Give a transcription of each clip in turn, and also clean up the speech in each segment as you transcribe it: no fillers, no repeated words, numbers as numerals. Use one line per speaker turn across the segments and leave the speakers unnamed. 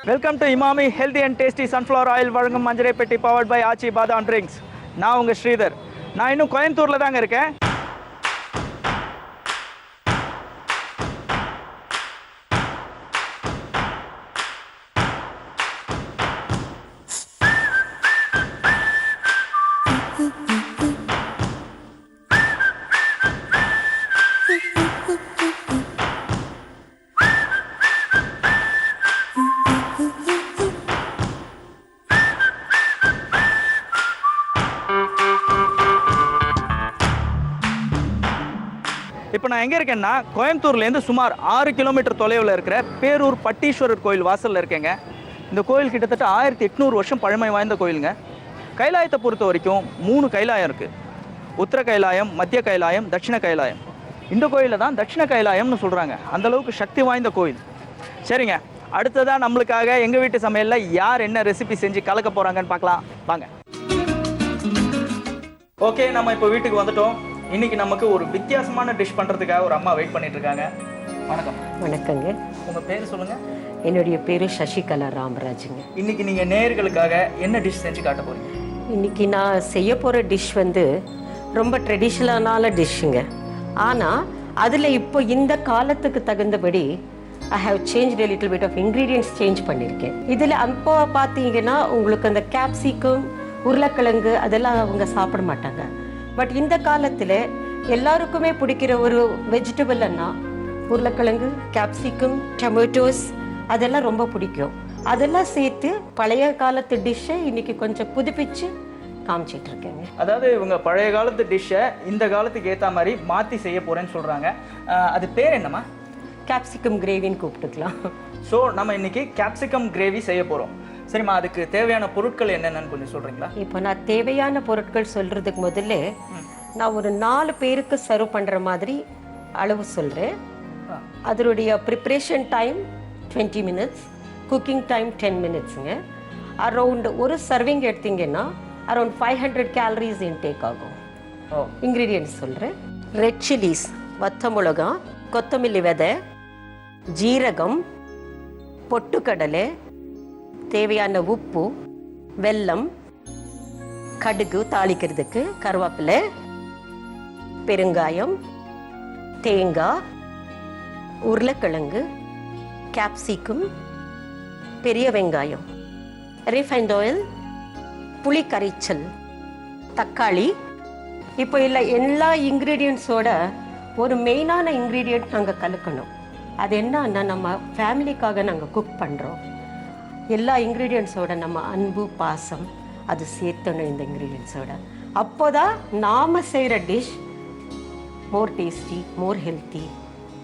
Welcome to Emami healthy and tasty sunflower oil வழங்கும் மஞ்சரை பெட்டி powered by ஆச்சி பாதாம் ட்ரிங்க்ஸ். நான் உங்கள் ஸ்ரீதர். நான் இன்னும் கோயம்புத்தூரில் தாங்க இருக்கேன். இப்போ நான் எங்கே இருக்கேன்னா கோயம்புத்தூர்லேருந்து சுமார் 6 கிலோமீட்டர் தொலைவில் இருக்கிற பேரூர் பட்டீஸ்வரர் கோயில் வாசலில் இருக்கேங்க. இந்த கோயில் கிட்டத்தட்ட 1800 வருஷம் பழமை வாய்ந்த கோயிலுங்க. கைலாயத்தை பொறுத்த வரைக்கும் 3 கைலாயம் இருக்குது. உத்தர கைலாயம், மத்திய கைலாயம், தட்சிண கைலாயம். இந்த கோயிலில் தான் தட்சிண கைலாயம்னு சொல்கிறாங்க. அந்தளவுக்கு சக்தி வாய்ந்த கோயில். சரிங்க, அடுத்ததாக நம்மளுக்காக எங்கள் வீட்டு சமையலில் யார் என்ன ரெசிபி செஞ்சு கலக்க போகிறாங்கன்னு பார்க்கலாம் வாங்க. ஓகே, நம்ம இப்போ வீட்டுக்கு வந்துட்டோம். இன்னைக்கு நமக்கு ஒரு வித்தியாசமான டிஷ் பண்ணுறதுக்காக ஒரு அம்மா வெயிட் பண்ணிட்டு இருக்காங்க. வணக்கம்.
வணக்கங்க.
உங்கள் பேர் சொல்லுங்கள்.
என்னுடைய பேர் சசிகலா ராமராஜுங்க.
இன்னைக்கு நீங்கள் நேயர்களுக்காக என்ன டிஷ் செஞ்சு காட்ட போறீங்க?
இன்னைக்கு நான் செய்ய போகிற டிஷ் வந்து ரொம்ப ட்ரெடிஷ்னலான டிஷ்ஷுங்க. ஆனால் அதில் இப்போ இந்த காலத்துக்கு தகுந்தபடி I have change a little bit of ingredients change பண்ணியிருக்கேன். இதில் அப்போ பார்த்தீங்கன்னா உங்களுக்கு அந்த கேப்சிகம், உருளைக்கிழங்கு அதெல்லாம் அவங்க சாப்பிட மாட்டாங்க. பட் இந்த காலத்தில் எல்லாருக்குமே பிடிக்கிற ஒரு வெஜிடபிள்னா உருளைக்கிழங்கு, கேப்சிகம், டொமேட்டோஸ் அதெல்லாம் ரொம்ப பிடிக்கும். அதெல்லாம் சேர்த்து பழைய காலத்து டிஷ்ஷை இன்னைக்கு கொஞ்சம் புதுப்பிச்சு காமிச்சிட்டு இருக்கேங்க.
அதாவது இவங்க பழைய காலத்து டிஷ்ஷை இந்த காலத்துக்கு ஏற்ற மாதிரி மாற்றி செய்ய போகிறேன்னு சொல்கிறாங்க. அது பேர் என்னம்மா?
கேப்சிகம் கிரேவின்னு கூப்பிட்டுக்கலாம்.
ஸோ நம்ம இன்னைக்கு கேப்சிகம் கிரேவி செய்ய போகிறோம். சரிம்மா, அதுக்கு தேவையான பொருட்கள் என்னென்னு கொஞ்சம் சொல்கிறீங்களா?
இப்போ நான் தேவையான பொருட்கள் சொல்கிறதுக்கு முதல்ல நான் ஒரு 4 பேருக்கு சர்வ் பண்ணுற மாதிரி அளவு சொல்கிறேன். அதனுடைய preparation time 20 minutes, cooking time 10 minutesங்க. அரௌண்ட் ஒரு சர்விங் எடுத்தீங்கன்னா அரௌண்ட் 500 calories இன்டேக் ஆகும். இன்க்ரீடியன்ட்ஸ் சொல்கிறேன். ரெட் சில்லிஸ், வத்த மிளகா, கொத்தமல்லி விதை, ஜீரகம், பொட்டுக்கடலை, தேவையான உப்பு, வெல்லம், கடுகு தாளிக்கிறதுக்கு, கருவேப்பிலை, பெருங்காயம், தேங்காய், உருளைக்கிழங்கு, கேப்சிகம், பெரிய வெங்காயம், ரீஃபைண்ட் ஆயில், புளி கரைச்சல், தக்காளி. இப்போ இல்லை எல்லா இன்க்ரீடியன்ட்ஸோட ஒரு மெயினான இன்க்ரீடியன்ட் நாங்கள் கலக்கணும். அது என்னன்னா நம்ம ஃபேமிலிக்காக நாங்கள் குக் பண்ணுறோம். எல்லா இன்க்ரீடியன்ட்ஸோட நம்ம அன்பு, பாசம் அது சேர்த்தணும் இந்த இன்க்ரீடியன்ட்ஸோட. அப்போ தான் நாம் செய்கிற dish more tasty, more healthy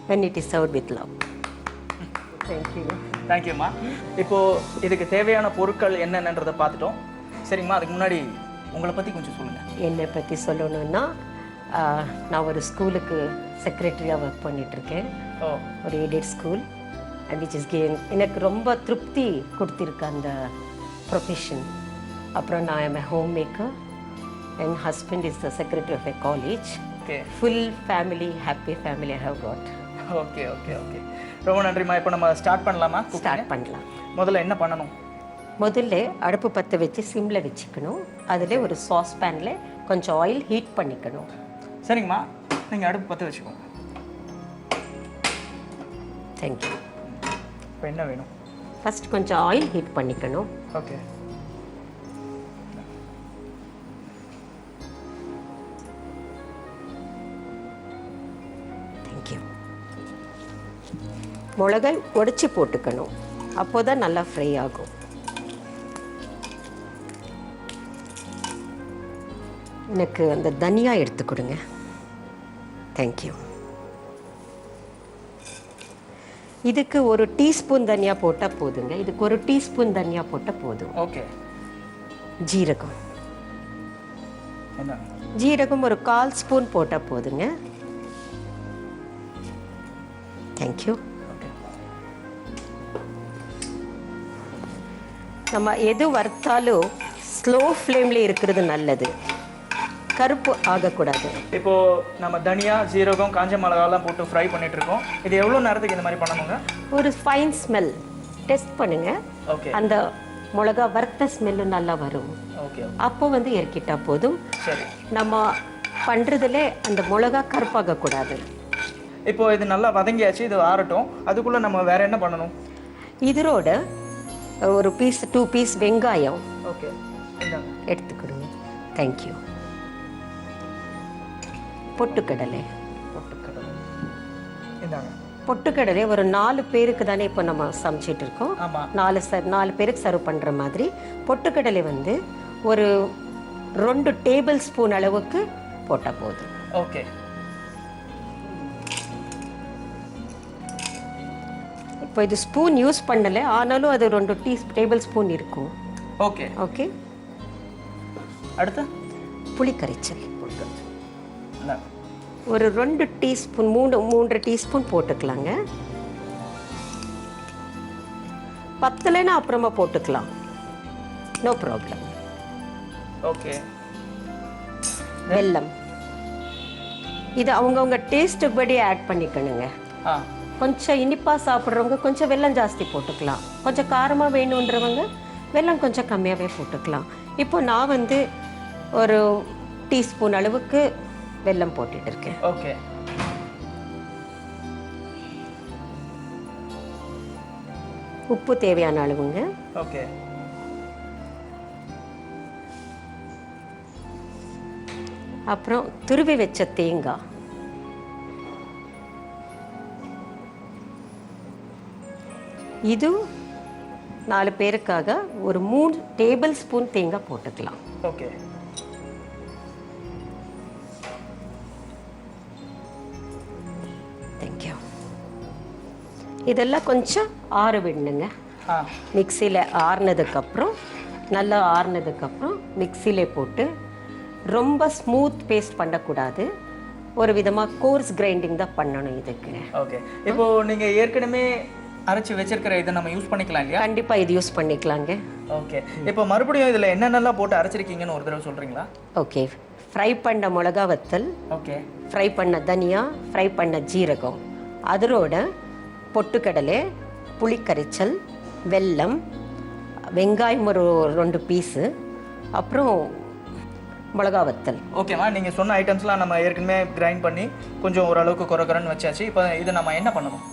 when it is served with love. Thank you.
தேங்க்யூம்மா. இப்போது இதுக்கு தேவையான பொருட்கள் என்னென்னன்றதை பார்த்துட்டோம். சரிங்கம்மா, அதுக்கு முன்னாடி உங்களை பற்றி கொஞ்சம் சொல்லுங்கள்.
என்னை பற்றி சொல்லணுன்னா நான் ஒரு ஸ்கூலுக்கு செக்ரட்டரியாக ஒர்க் பண்ணிகிட்ருக்கேன். ஒரு எய்டட் ஸ்கூல். விச் இஸ் எனக்கு ரொம்ப திருப்தி கொடுத்துருக்கு அந்த ப்ரொஃபஷன். அப்புறம் நான் எம் ஹோம் மேக்கர். என் husband is the secretary of a college.
Okay,
full family, happy family I have got.
Okay okay okay, ரொம்ப நன்றிம்மா. இப்போ நம்ம ஸ்டார்ட் பண்ணலாமா?
ஸ்டார்ட் பண்ணலாம்.
முதல்ல என்ன பண்ணணும்?
முதல்ல அடுப்பு பற்ற வச்சு சிம்மில் வச்சுக்கணும். அதில் ஒரு சாஸ் பேனில் கொஞ்சம் ஆயில் ஹீட் பண்ணிக்கணும்.
சரிங்கம்மா, நீங்கள் அடுப்பு பற்ற வச்சுக்கோங்க.
தேங்க்யூ.
இப்போ என்ன வேணும்?
ஃபஸ்ட் கொஞ்சம் ஆயில் ஹீட் பண்ணிக்கணும்.
ஓகே.
தேங்க்யூ. மிளகாய் உடைச்சி போட்டுக்கணும். அப்போ தான் நல்லா ஃப்ரை ஆகும். எனக்கு அந்த தனியா எடுத்து கொடுங்க. தேங்க்யூ. இதுக்கு ஒரு டீஸ்பூன் தனியா போட்டால் போதுங்க. இதுக்கு ஒரு டீஸ்பூன் தனியா போட்டால் போதும்.
ஓகே.
ஜீரகம்,
என்ன?
ஜீரகம் ஒரு 1/4 ஸ்பூன் போட்டால் போதுங்க. தேங்க்யூ. நம்ம எது வறுத்தாலும் ஸ்லோ ஃப்ளேமில் இருக்கிறது நல்லது. கருப்பு ஆகக்கூடாது.
இப்போது நம்ம தனியா, ஜீரகம், காஞ்ச மிளகாலாம் போட்டு ஃப்ரை பண்ணிகிட்ருக்கோம். இது எவ்வளோ நேரத்துக்கு இந்த மாதிரி பண்ணணுங்க?
ஒரு ஃபைன் ஸ்மெல் டெஸ்ட் பண்ணுங்க.
ஓகே
அந்த மிளகா வறுத்த ஸ்மெல்லு நல்லா வரும்.
ஓகே
அப்போ வந்து இறக்கிட்டா போதும்.
சரி.
நம்ம பண்ணுறதுல அந்த மிளகா கருப்பாகக்கூடாது.
இப்போ இது நல்லா வதங்கியாச்சு, இது ஆறட்டும். அதுக்குள்ளே நம்ம வேற என்ன பண்ணணும்?
இதோட ஒரு 2 பீஸ் வெங்காயம்
ஓகே
எடுத்துக்கிடுங்க. தேங்க்யூ. பொட்டுக்கடலை
இந்தாங்க.
பொட்டுக்கடலை ஒரு 4 பேருக்கு தானே இப்போ நம்ம சமைச்சிட்டு இருக்கோம்.
ஆமாம்.
4 பேருக்கு சர்வ் பண்ணுற மாதிரி பொட்டுக்கடலை வந்து ஒரு 2 டேபிள் ஸ்பூன் அளவுக்கு போட்டால் போதும்.
ஓகே.
இப்போ இது ஸ்பூன் யூஸ் பண்ணலை, ஆனாலும் அது 2 டேபிள் ஸ்பூன் இருக்கும்.
Okay
okay.
அடுத்து
புளி கரைச்சல்
இல்லை
ஒரு 2 டீஸ்பூன் 3 டீஸ்பூன் போட்டுக்கலாங்க. பத்தலைன்னா அப்புறமா போட்டுக்கலாம், நோ ப்ராப்ளம்.
ஓகே.
வெல்லம் இது அவங்கவுங்க டேஸ்ட்டுக்கு படி ஆட் பண்ணிக்கணுங்க. கொஞ்சம் இனிப்பாக சாப்பிட்றவங்க கொஞ்சம் வெல்லம் ஜாஸ்தி போட்டுக்கலாம், கொஞ்சம் காரமாக வேணுன்றவங்க வெல்லம் கொஞ்சம் கம்மியாகவே போட்டுக்கலாம். இப்போ நான் வந்து ஒரு டீஸ்பூன் அளவுக்கு வெல்லம் போட்டுட்டு இருக்கேன்.
ஓகே.
உப்பு தேவையான அளவுங்க.
ஓகே.
அப்புறம் துருவி வச்ச தேங்காய், இது 4 பேருக்காக ஒரு 3 டேபிள் ஸ்பூன் தேங்காய் போட்டுக்கலாம்.
ஓகே.
தேங்க்யூ. இதெல்லாம் கொஞ்சம் ஆற விடணுங்க. மிக்சியில் ஆறுனதுக்கப்புறம் நல்லா ஆறுனதுக்கப்புறம் மிக்சியில் போட்டு ரொம்ப ஸ்மூத் பேஸ்ட் பண்ணக்கூடாது, ஒரு விதமாக கோர்ஸ் கிரைண்டிங் தான் பண்ணணும் இதுக்கு.
ஓகே. இப்போது நீங்கள் ஏற்கனவே அரைச்சி வச்சிருக்கிற இதை நம்ம யூஸ் பண்ணிக்கலாம் இல்லையா?
கண்டிப்பாக இது யூஸ் பண்ணிக்கலாங்க.
ஓகே. இப்போ மறுபடியும் இதில் என்னென்னலாம் போட்டு அரைச்சிருக்கீங்கன்னு ஒரு தடவை சொல்கிறீங்களா?
ஓகே. ஃப்ரை பண்ண மிளகா வத்தல்,
ஓகே,
ஃப்ரை பண்ண தனியா, ஃப்ரை பண்ண ஜீரகம், அதோட பொட்டுக்கடலை, புளிக்கரைச்சல், வெல்லம், வெங்காயம் ஒரு 2 பீஸு, அப்புறம் மிளகா வத்தல்.
ஓகேம்மா. நீங்கள் சொன்ன ஐட்டம்ஸ்லாம் நம்ம ஏற்கனவே கிரைண்ட் பண்ணி கொஞ்சம் ஓரளவுக்கு குறைக்குறன்னு வச்சாச்சு. இப்போ இதை நம்ம என்ன பண்ணணும்?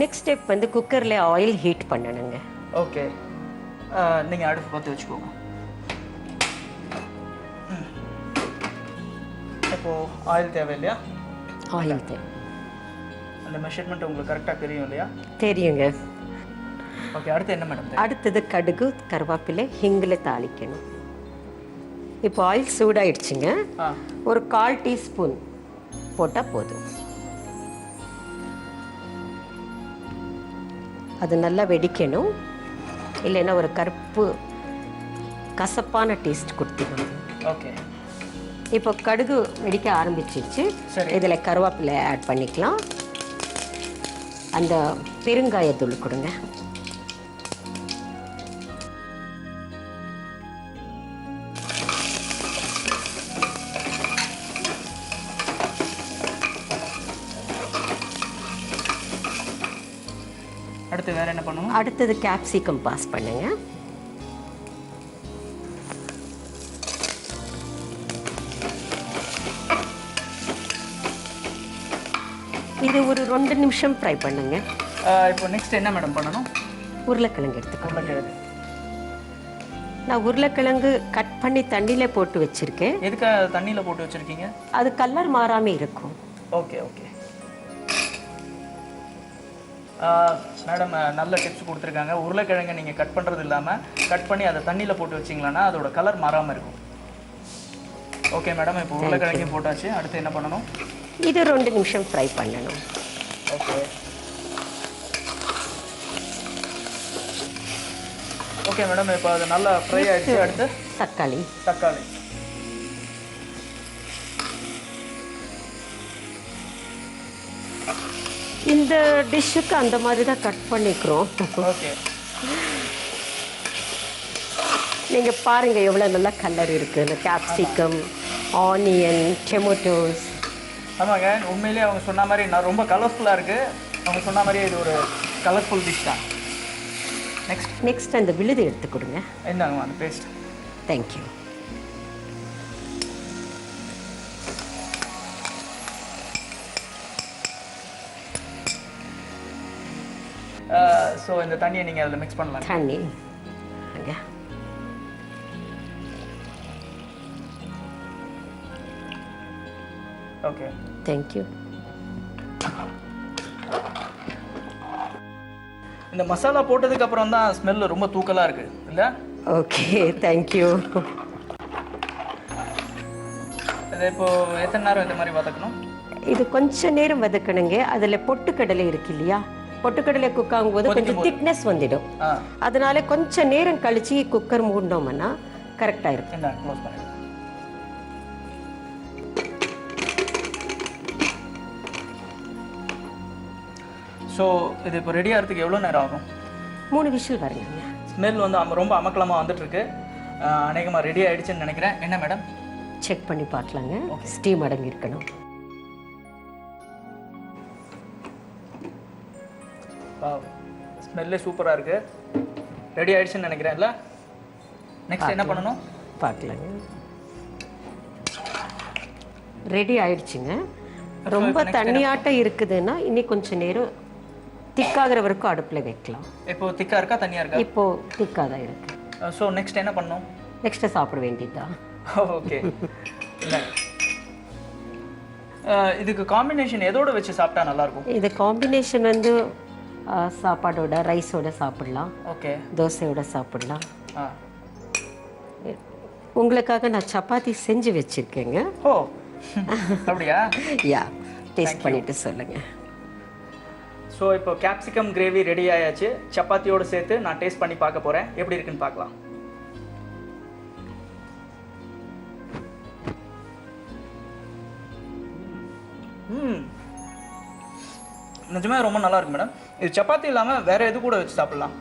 நெக்ஸ்ட் ஸ்டெப் வந்து குக்கரில் ஆயில் ஹீட் பண்ணணுங்க.
ஓகே. நீங்கள் அடுப்பு பார்த்து வச்சுக்கோங்க. இப்போது ஆயில் தேவை இல்லையா?
ஆயில் தேவை.
அந்த மெஷர்மெண்ட் உங்களுக்கு கரெக்டாக தெரியும் இல்லையா?
தெரியுங்க.
ஓகே. அடுத்து என்ன மேடம்?
அடுத்தது கடுகு, கருவேப்பிலை, ஹிங்கில் தாளிக்கணும். இப்போ ஆயில் சூடாயிடுச்சுங்க. ஒரு 1/4 டீஸ்பூன் போட்டால் போதும். அது நல்லா வெடிக்கணும், இல்லைன்னா ஒரு கருப்பு கசப்பான டேஸ்ட் கொடுத்துக்கணும்.
ஓகே.
இப்போ கடுகு வெடிக்க ஆரம்பிச்சிச்சு. இதில் கருவேப்பிலை ஆட் பண்ணிக்கலாம். அந்த பெருங்காயத்தூள் கொடுங்க.
அடுத்து வேறு என்ன பண்ணணும்?
அடுத்தது கேப்சிகம் பாஸ் பண்ணுங்க. இது ஒரு 2 நிமிஷம் ஃப்ரை பண்ணுங்க.
இப்போ நெக்ஸ்ட் என்ன மேடம் பண்ணணும்?
உருளைக்கிழங்கு எடுத்துக்கோங்க. நான் உருளைக்கிழங்கு கட் பண்ணி தண்ணியில் போட்டு வச்சுருக்கேன்.
எதுக்காக தண்ணியில் போட்டு வச்சுருக்கீங்க?
அது கலர் மாறாமல் இருக்கும்.
Okay okay. மேடம் நல்ல டிப்ஸ் கொடுத்துருக்காங்க. உருளைக்கிழங்கை நீங்கள் கட் பண்ணுறது இல்லாமல் கட் பண்ணி அதை தண்ணியில் போட்டு வச்சிங்களன்னா அதோட கலர் மாறாமல் இருக்கும். Okay madam. இப்போ உருளைக்கிழங்கையும் போட்டாச்சு. அடுத்து என்ன பண்ணணும்?
இது 2 நிமிஷம் ஃப்ரை பண்ணணும்.
Okay okay madam. இப்போ அது நல்லா ஃப்ரை ஆகிடுச்சு. அடுத்து
தக்காளி. இந்த டிஷ்ஷுக்கு அந்த மாதிரி தான் கட் பண்ணிக்கிறோம்.
ஓகே.
நீங்கள் பாருங்கள் எவ்வளோ நல்லா கலர் இருக்குது. இந்த கேப்சிகம், ஆனியன், டொமேட்டோஸ்.
ஆமாங்க, உண்மையிலேயே அவங்க சொன்ன மாதிரி நான் ரொம்ப கலர்ஃபுல்லாக இருக்குது. அவங்க சொன்ன மாதிரியே இது ஒரு கலர்ஃபுல் டிஷ் தான்.
நெக்ஸ்ட் அந்த விழுது எடுத்து கொடுங்க.
என்னங்கம்மா அந்த பேஸ்ட்?
தேங்க்யூ.
ஸோ இந்த தண்ணியை நீங்கள் அதில் மிக்ஸ் பண்ணலாம்.
தண்ணி அங்கே
ஓகே.
தேங்க்யூ.
இந்த மசாலா போட்டதுக்கு அப்புறம் தான் ஸ்மெல் ரொம்ப தூக்கலாக இருக்கு இல்லை?
Okay, thank you.
இது இப்போ எத்தனை நேரம் இந்த மாதிரி வதக்கணும்?
இது கொஞ்ச நேரம் வதக்கணுங்க. அதில் பொட்டுக்கடலை இருக்கு இல்லையா, பொட்டுக்கடலை குக் ஆகும்போது கொஞ்சம் திக்னஸ் வந்துடும். அதனால கொஞ்ச நேரம் கழிச்சு குக்கர் மூடினோம்னா கரெக்டாக இருக்கும்.
என்ன க்ளோஸ் பண்ணிடுங்க. ஸோ இது இப்போ ரெடி ஆகிறதுக்கு எவ்வளோ நேரம் ஆகும்?
3 விசில் வருங்க.
ஸ்மெல் வந்து ரொம்ப அமக்கலமாக வந்துட்டுருக்கு. அநேகமாக ரெடி ஆகிடுச்சுன்னு நினைக்கிறேன். என்ன மேடம்?
செக் பண்ணி பார்க்கலாங்க. ஸ்டீம் அடங்கி இருக்கணும்.
ஸ்மெல்லே சூப்பராக இருக்குது. ரெடி ஆகிடுச்சுன்னு நினைக்கிறேன் இல்லை? நெக்ஸ்ட் என்ன பண்ணணும்
பார்க்கலாங்க. ரெடி ஆயிடுச்சுங்க. ரொம்ப தண்ணியாட்டம் இருக்குதுன்னா இன்னி கொஞ்சம் நேரம் திக்காகிற வரைக்கும் அடுப்பில் வைக்கலாம்.
இப்போ திக்காக இருக்கா தண்ணியாக இருக்கா?
இப்போ திக்காக தான் இருக்கு.
ஸோ நெக்ஸ்ட் என்ன பண்ணணும்?
நெக்ஸ்ட்டு சாப்பிட வேண்டியதுதான்.
ஓகே. இல்லை இதுக்கு காம்பினேஷன் எதோட வச்சு சாப்பிட்டா நல்லாயிருக்கும்?
இது காம்பினேஷன் வந்து சாப்பாடோட ரைஸோட சாப்பிடலாம்.
ஓகே.
தோசையோட சாப்பிடலாம். உங்களுக்காக நான் சப்பாத்தி செஞ்சு வச்சுருக்கேங்க.
ஓ அப்படியா?
யா, டேஸ்ட் பண்ணிட்டு சொல்லுங்க.
ஸோ இப்போ கேப்சிகம் கிரேவி ரெடி ஆயாச்சு. சப்பாத்தியோடு சேர்த்து நான் டேஸ்ட் பண்ணி பார்க்க போகிறேன். எப்படி இருக்குன்னு பார்க்கலாம். நிஜமே ரொம்ப நல்லா இருக்கு மேடம். இது சப்பாத்தி இல்லாமல் வேற எது கூட வச்சு சாப்பிடலாம்?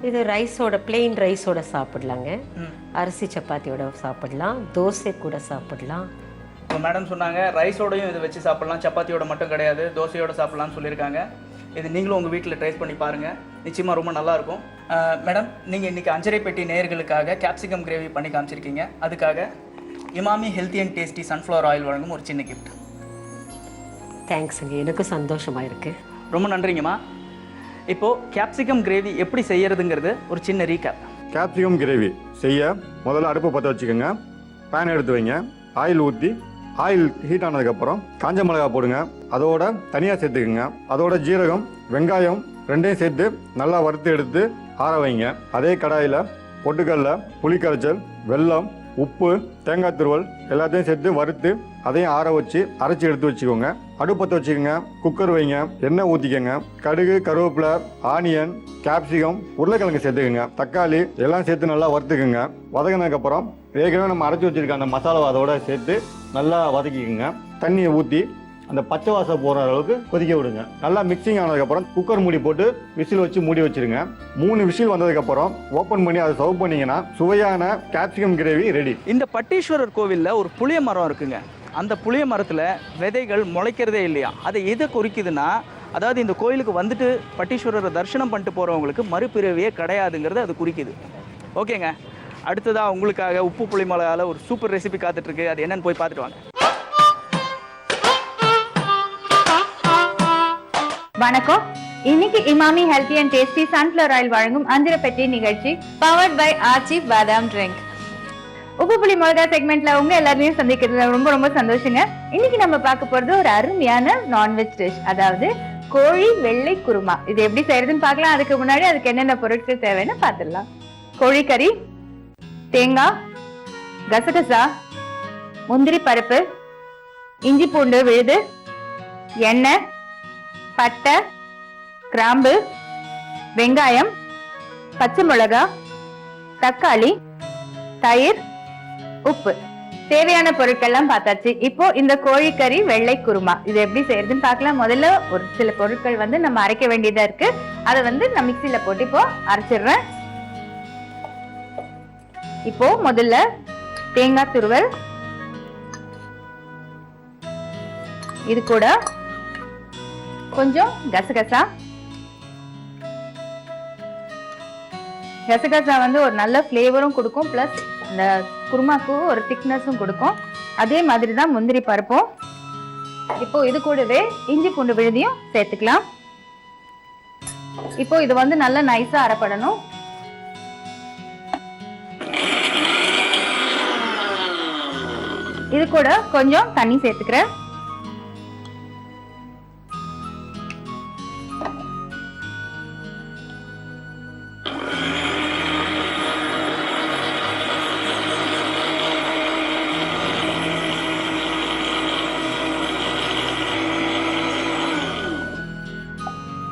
இது ரைஸோட பிளெயின் ரைஸோட சாப்பிடலாங்க. அரிசி சப்பாத்தியோட சாப்பிடலாம், தோசை கூட சாப்பிடலாம்.
இப்போ மேடம் சொன்னாங்க ரைஸோடையும் இதை வச்சு சாப்பிடலாம், சப்பாத்தியோட மட்டும் கிடையாது, தோசையோட சாப்பிடலாம்னு சொல்லியிருக்காங்க. இது நீங்களும் உங்கள் வீட்டில் ட்ரை பண்ணி பாருங்கள். நிச்சயமாக ரொம்ப நல்லாயிருக்கும். மேடம் நீங்கள் இன்றைக்கி அஞ்சரை பெட்டி நேயர்களுக்காக கேப்சிகம் கிரேவி பண்ணி காமிச்சிருக்கீங்க. அதுக்காக Emami healthy and tasty sunflower oil வழங்கும் ஒரு சின்ன கிஃப்ட்.
தேங்க்ஸுங்க, எனக்கும் சந்தோஷமாக இருக்குது.
ரொம்ப நன்றிங்கம்மா. இப்போது கேப்சிகம் கிரேவி எப்படி செய்யறதுங்கிறது ஒரு சின்ன ரீகேப்.
கேப்சிகம் கிரேவி செய்ய முதல்ல அடுப்பு பற்ற வச்சுக்கோங்க. பேன் எடுத்து வைங்க. ஆயில் ஊற்றி ஆயில் ஹீட் ஆனதுக்கப்புறம் காஞ்ச மிளகா போடுங்க. அதோட தனியாக சேர்த்துக்குங்க. அதோட ஜீரகம், வெங்காயம் ரெண்டையும் சேர்த்து நல்லா வறுத்து எடுத்து ஆற வைங்க. அதே கடாயில் பொட்டுக்கடலை, புளிக்கரைச்சல், வெல்லம், உப்பு, தேங்காய் துருவல் எல்லாத்தையும் சேர்த்து வறுத்து அதையும் ஆற வச்சு அரைச்சி எடுத்து வச்சுக்கோங்க. அடுப்பத்தை வச்சுக்கோங்க. குக்கர் வைங்க. எண்ணெய் ஊற்றிக்கோங்க. கடுகு, கருவேப்பிலை, ஆனியன், கேப்சிகம், உருளைக்கிழங்கு சேர்த்துக்குங்க. தக்காளி எல்லாம் சேர்த்து நல்லா வறுத்துக்குங்க. வதங்கினதுக்கப்புறம் ஏற்கனவே நம்ம அரைச்சி வச்சுருக்க அந்த மசாலாவை அதோட சேர்த்து நல்லா வதக்கிக்குங்க. தண்ணியை ஊற்றி அந்த பச்சை வாசம் போகிற அளவுக்கு கொதிக்க விடுங்க. நல்லா மிக்சிங் ஆனதுக்கப்புறம் குக்கர் மூடி போட்டு விசில் வச்சு மூடி வச்சிருங்க. 3 விசில் வந்ததுக்கப்புறம் ஓப்பன் பண்ணி அதை சர்வ் பண்ணிங்கன்னா சுவையான கேப்சிகம் கிரேவி ரெடி.
இந்த பட்டீஸ்வரர் கோவிலில் ஒரு புளிய மரம் இருக்குங்க. அந்த புளிய மரத்தில் விதைகள் முளைக்கிறதே இல்லையா. அதை எதை குறிக்குதுன்னா, அதாவது இந்த கோயிலுக்கு வந்துட்டு பட்டீஸ்வரரை தரிசனம் பண்ணிட்டு போகிறவங்களுக்கு மறுபிறவியே கிடையாதுங்கிறது அது குறிக்குது. ஓகேங்க, அடுத்ததாக உங்களுக்காக உப்பு புளி மிளகால ஒரு சூப்பர் ரெசிபி காத்துட்ருக்கு. அது என்னன்னு போய் பார்த்துட்டு வாங்க.
வணக்கம். இன்னைக்கு Emami healthy and tasty sunflower oil வழங்கும் அந்திரப்பெட்டி நிகழ்ச்சி பவர்ட் பை ஆர்ச்சிப் பாதாம் ட்ரிங்க். உப்பு புளி மிளகா செக்மெண்ட்ல உங்க எல்லாரையும் சந்திக்கிறதுல ரொம்ப ரொம்ப சந்தோஷங்க. இன்னைக்கு நம்ம பார்க்க போறது ஒரு அருமையான நான்வெஜ் டிஷ், அதாவது கோழி வெள்ளை குருமா. இது எப்படி செய்யறதுன்னு பார்க்கலாம். அதுக்கு முன்னாடி அதுக்கு என்னென்ன பொருட்கள் தேவைன்னு பார்த்துடலாம். கோழிக்கறி, தேங்காய், கசகசா, முந்திரி பருப்பு, இஞ்சி பூண்டு விழுது, எண்ணெய், பட்டை, கிராம்பு, வெங்காயம், பச்சை மிளகா, தக்காளி, தயிர், உப்பு. தேவையான பொருட்கள்லாம் பார்த்தாச்சு. இப்போ இந்த கோழிக்கறி வெள்ளை குருமா இது எப்படி செய்யறதுன்னு பார்க்கலாம். முதல்ல ஒரு சில பொருட்கள் வந்து நம்ம அரைக்க வேண்டியதா இருக்கு. அதை வந்து நான் மிக்சியில போட்டு இப்போ அரைச்சிடுறேன். இப்போ முதல்ல தேங்காய் துருவல், இது கூட கொஞ்சம் கசகசா, கசகசா வந்து ஒரு நல்ல ஃப்ளேவரும் கொடுக்கும், ப்ளஸ் இந்த குருமாக்கு ஒரு திக்னஸும் கொடுக்கும். அதே மாதிரி தான் முந்திரி பருப்பும். இப்போ இது கூடவே இஞ்சி பூண்டு விழுதியும் சேர்த்துக்கலாம். இப்போ இது வந்து நல்லா நைஸா அரைப்படணும். இது கூட கொஞ்சம் தண்ணி சேர்த்துக்கிறேன்.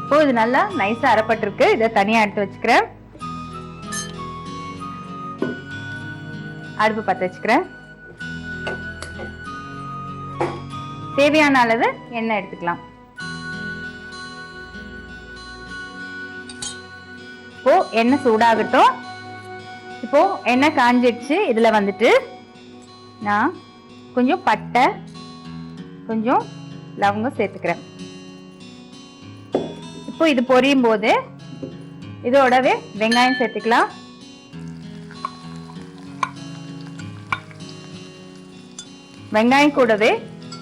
இப்போ இது நல்லா நைஸா அரைப்பட்டிருக்கு. இதை தனியா எடுத்து வச்சுக்கிறேன். அடுப்பு பற்ற வச்சுக்கிறேன். தேவையான அளவு எண்ணெய் எடுத்துக்கலாம். இப்போ எண்ணெய் சூடாகட்டும். இப்போ எண்ணெய் காஞ்சிடுச்சு. இதுல வந்துட்டு நான் கொஞ்சம் பட்டை, கொஞ்சம் லவங்கம் சேர்த்துக்கிறேன். இப்போ இது பொரியும் போது இதோடவே வெங்காயம் சேர்த்துக்கலாம். வெங்காயம் கூடவே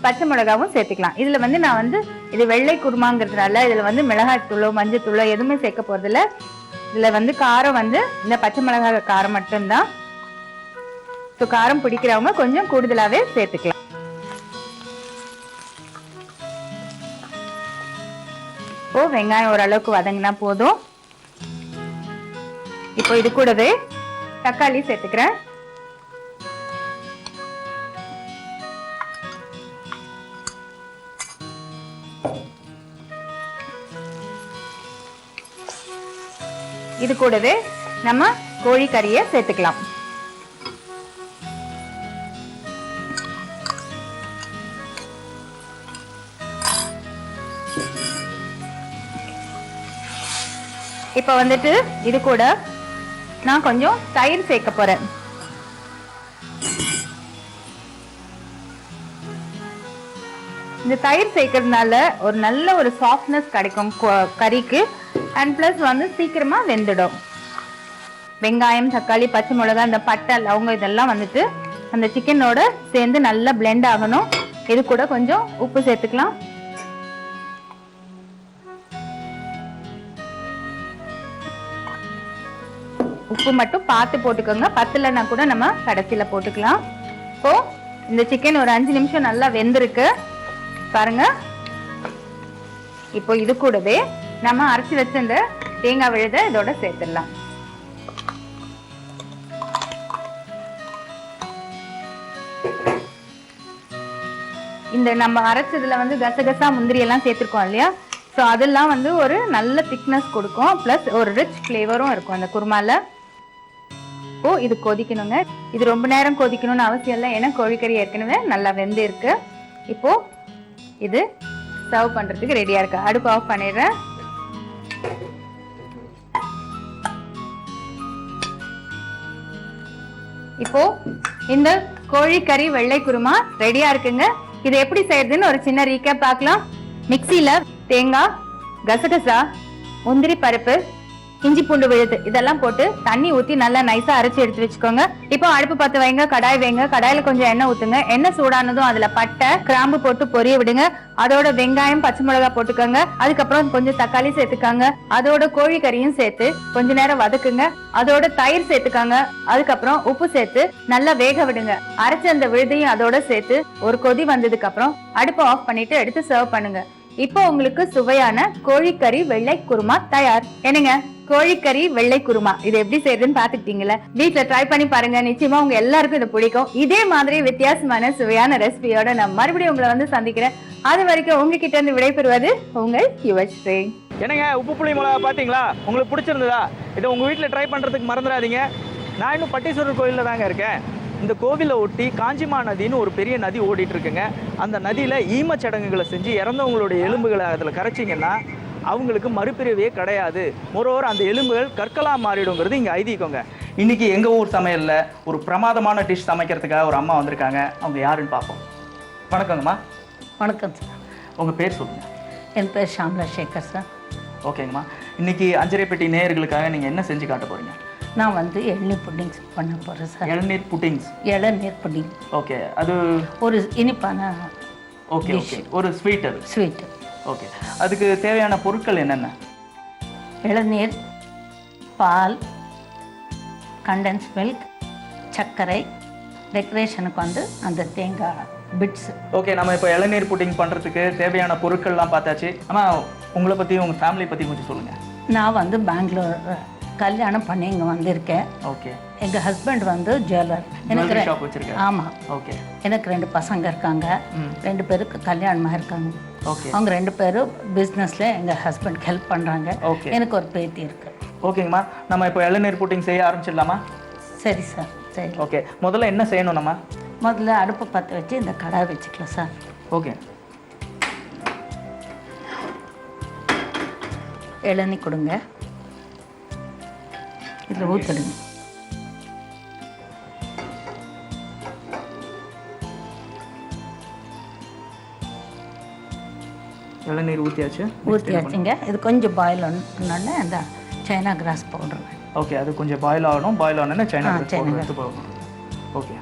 பச்சை மிளகாவும் சேர்த்துக்கலாம். இதுல வந்து நான் வந்து இது வெள்ளை குருமாங்கிறதுனால இதுல வந்து மிளகாய் தூளோ மஞ்சள் தூளோ எதுவுமே சேர்க்க போறது இல்ல. இதுல வந்து காரம் வந்து இந்த பச்சை மிளகாய் காரம் மட்டும்தான். ஸோ காரம் பிடிக்கிறவங்க கொஞ்சம் கூடுதலாவே சேர்த்துக்கலாம். இப்போ வெங்காயம் ஓரளவுக்கு வதங்கினா போதும். இப்போ இது கூடவே தக்காளி சேர்த்துக்கிறேன். இது கூடவே நம்ம கோழிக்கறியை சேர்த்துக்கலாம். இப்ப வந்துட்டு இது கூட நான் கொஞ்சம் தயிர் சேர்க்க போறேன். இந்த தயிர் சேர்க்கறதுனால ஒரு நல்ல ஒரு சாஃப்ட்னஸ் கிடைக்கும் கறிக்கு. அண்ட் பிளஸ் வந்து சீக்கிரமா வெந்துடும். வெங்காயம், தக்காளி, பச்சை மிளகாய், இந்த பட்டை, லவங்கம் இதெல்லாம் வந்துட்டு அந்த சிக்கனோட சேர்ந்து நல்லா பிளெண்ட் ஆகணும். இது கூட கொஞ்சம் உப்பு சேர்த்துக்கலாம். உப்பு மட்டும் பார்த்து போட்டுக்கோங்க. பத்தலைன்னா கூட நம்ம கடைசியில போட்டுக்கலாம். இப்போ இந்த சிக்கன் ஒரு 5 நிமிஷம் நல்லா வெந்திருக்கு பாருங்க. இப்போ இது கூடவே நம்ம அரைச்சி வச்ச இந்த தேங்காய் விழுத இதோட சேர்த்துடலாம். இந்த நம்ம அரைச்சதுல வந்து கசகசா முந்திரி எல்லாம் சேர்த்திருக்கோம் இல்லையா, ஸோ அதெல்லாம் வந்து ஒரு நல்ல திக்னஸ் கொடுக்கும். பிளஸ் ஒரு ரிச் ஃப்ளேவரும் இருக்கும் அந்த குருமால. இப்போ இது கொதிக்கணுங்க. இது ரொம்ப நேரம் கொதிக்கணும்னு அவசியம் இல்லை, ஏன்னா கோழிக்கறி ஏற்கனவே நல்லா வெந்து இருக்கு. இப்போ இது சர்வ் பண்றதுக்கு ரெடியா இருக்கு. அடுப்பு ஆஃப் பண்ணிடுறேன். இப்போ இந்த கோழிக்கறி வெள்ளை குருமா ரெடியா இருக்குங்க. இது எப்படி செய்யறதுன்னு ஒரு சின்ன ரீகேப் பார்க்கலாம். மிக்சியில தேங்காய், கசகசா, முந்திரி பருப்பு, இஞ்சி பூண்டு விழுது இதெல்லாம் போட்டு தண்ணி ஊத்தி நல்லா நைஸா அரைச்சி எடுத்து வச்சுக்கோங்க. இப்போ அடுப்பு பத்து வைங்க, கடாய் வைங்க. கடாயில கொஞ்சம் எண்ணெய் ஊத்துங்க. எண்ணெய் சூடானதும் அதுல பட்டை, கிராம்பு போட்டு பொரிய விடுங்க. அதோட வெங்காயம், பச்சை மிளகாய் போட்டுக்கோங்க. அதுக்கப்புறம் கொஞ்சம் தக்காளி சேர்த்துக்காங்க. அதோட கோழிக்கறியும் சேர்த்து கொஞ்ச நேரம் வதக்குங்க. அதோட தயிர் சேர்த்துக்காங்க. அதுக்கப்புறம் உப்பு சேர்த்து நல்லா வேக விடுங்க. அரைச்ச அந்த விழுதையும் அதோட சேர்த்து ஒரு கொதி வந்ததுக்கு அப்புறம் அடுப்பு ஆஃப் பண்ணிட்டு எடுத்து சர்வ் பண்ணுங்க. இப்போ உங்களுக்கு சுவையான கோழிக்கறி வெள்ளை குருமா தயார். என்னங்க, கோழிக்கறி வெள்ளை குருமா இது எப்படி செய்யறதுன்னு பாத்துக்கிட்டீங்களா? வீட்டுல ட்ரை பண்ணி பாருங்க. நிச்சயமா உங்க எல்லாருக்கும் இது பிடிக்கும். இதே மாதிரி வித்தியாசமான சுவையான ரெசிபியோட நான் மறுபடியும் உங்களை வந்து சந்திக்கிறேன். அது வரைக்கும் உங்ககிட்ட இருந்து விடைபெறுவது உங்கள் யுவஸ்ரீ.
என்னங்க, உப்பு புளி மிளகா பாத்தீங்களா? உங்களுக்கு பிடிச்சிருந்ததா? இதை உங்க வீட்டுல ட்ரை பண்றதுக்கு மறந்துடாதீங்க. நான் இன்னும் பட்டீஸ்வரர் கோயில்ல தாங்க இருக்கேன். இந்த கோவிலை ஒட்டி காஞ்சிமா நதின்னு ஒரு பெரிய நதி ஓடிட்டு இருக்குங்க. அந்த நதியில் ஈமச்சடங்குகளை செஞ்சு இறந்தவங்களுடைய எலும்புகளை அதில் கரைச்சிங்கன்னா அவங்களுக்கு மறுபிறவியே கிடையாது. மொரோவர் அந்த எலும்புகள் கற்களாக மாறிடுங்கிறது இங்கே ஐதீகங்க. இன்றைக்கி எங்கள் ஊர் சமையலில் ஒரு பிரமாதமான டிஷ் சமைக்கிறதுக்காக ஒரு அம்மா வந்திருக்காங்க. அவங்க யாருன்னு பார்ப்போம். வணக்கங்கம்மா.
வணக்கம் சார்.
உங்கள் பேர் சொல்லுங்கள்.
என் பேர் ஷாம்லா சேகர் சார்.
ஓகேங்கம்மா. இன்றைக்கி அஞ்சரைப்பட்டி நேயர்களுக்காக நீங்கள் என்ன செஞ்சு காட்ட போகிறீங்க?
நான் வந்து இளநீர் புட்டிங் பண்ண போகிறேன் சார்.
இளநீர் புட்டிங்ஸ்.
இளநீர் புட்டிங்.
ஓகே, அது
ஒரு இனிப்பான
ஓகே ஓகே, ஒரு ஸ்வீட். அது
ஸ்வீட்டு.
ஓகே, அதுக்கு தேவையான பொருட்கள் என்னென்ன?
இளநீர், பால், கண்டென்ஸ் மில்க், சர்க்கரை, டெக்கரேஷனுக்கு வந்து அந்த தேங்காய் பிட்ஸ்.
ஓகே, நம்ம இப்போ இளநீர் புட்டிங் பண்ணுறதுக்கு தேவையான பொருட்கள்லாம் பார்த்தாச்சு. ஆனால் உங்களை பற்றி, உங்கள் ஃபேமிலி பற்றி கொஞ்சம் சொல்லுங்கள்.
நான் வந்து பெங்களூர் கல்யாணம் பண்ணி இங்கே வந்திருக்கேன்.
ஓகே.
எங்கள் ஹஸ்பண்ட் வந்து ஜுவல்லர். எனக்கு
ஷாப் வச்சுருக்கேன்.
ஆமாம்.
ஓகே.
எனக்கு 2 பசங்க இருக்காங்க. 2 பேருக்கு கல்யாணமாக இருக்காங்க.
ஓகே.
அவங்க 2 பேரும் பிஸ்னஸில் எங்கள் ஹஸ்பண்ட் ஹெல்ப் பண்ணுறாங்க.
ஓகே.
எனக்கு ஒரு பேத்தி இருக்கு.
ஓகேங்கம்மா, நம்ம இப்போ இளநீர் புட்டிங் செய்ய ஆரம்பிச்சிடலாமா?
சரி சார், சரி.
ஓகே, முதல்ல என்ன செய்யணும் நம்ம?
முதல்ல அடுப்பு பற்ற வச்சு இந்த கடாய் வச்சுக்கலாம் சார்.
ஓகே.
இளநீ கொடுங்க, இதில் ஊற்றிடுங்க.
இளநீர் ஊற்றியாச்சு.
ஊற்றியாச்சுங்க. இது கொஞ்சம் பாயில் ஆனோடனே அந்த சைனா கிராஸ் பவுடர்.
ஓகே, அது கொஞ்சம் பாயில் ஆகணும். பாயில் ஆனோடனே சைனா
சைனா
எடுத்து போகணும். ஓகே,